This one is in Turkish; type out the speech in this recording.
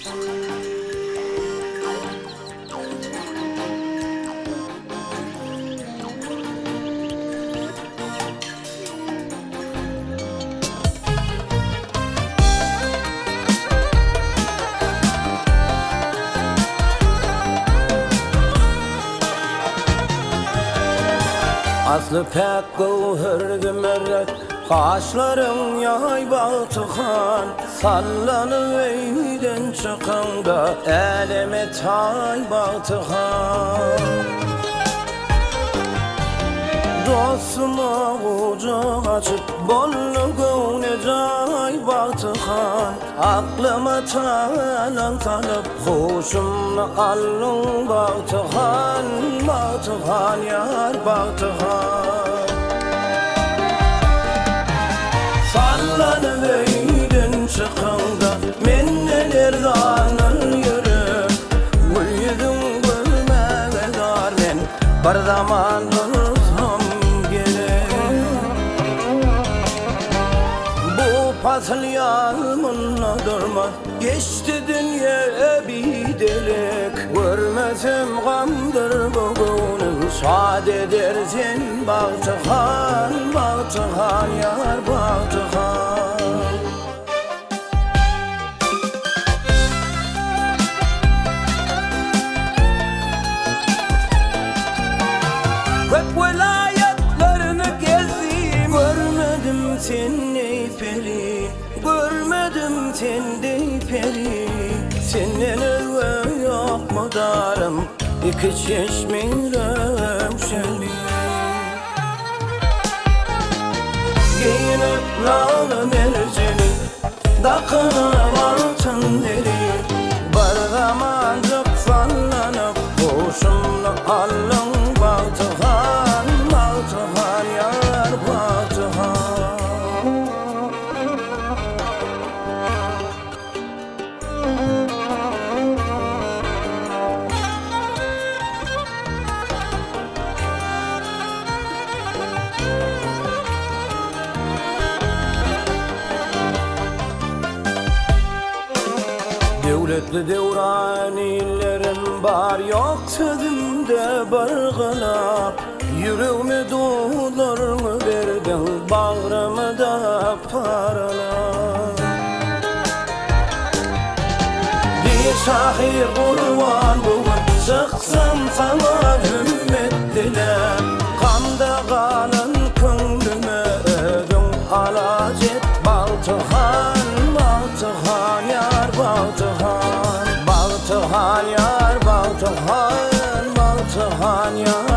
Aslı pek gövherde merret, kaşların yay baltıkan, sallanıveyden çıkanda eleme tay baltıkan. Dostuma kucak açıp bolluğune cay baltıkan, aklıma talan tanıp hoşumla allın baltıkan, baltıkan yar baltıkan. Sallanıveyden çıkanda men neler zanır yürü, gül yüzün gülmeye dar men bir zaman dursam gerek. Bu fasıl yarımına durmaz, geçti dünya bir delek. Görmesem gamdır bugünüm, sade edersen baltıkan, baltıkan yar baltıkan. Hep velayetlerini gezdim, görmedim seni peri, görmedim seni peri. Senden öve yok mu darım, iki çeşmin revşeli. Giyinip nalı merceni, dakınıp altın deri. Bir zamancık sallanıp hoşumla allın baltıkan, baltıkan yar baltıkan. Devletli devranilerim var, yok sözümde bargılap. Yüreğime dağlarını verdin, bağrımı da paralap. Bir şahir kurban bugün, çıksam sana hümmet dilem. Kanda kalın könlüme ödün alacet baltıkan, baltıkan yar baltıkan. Baltıkan yar baltıkan, baltıkan yar.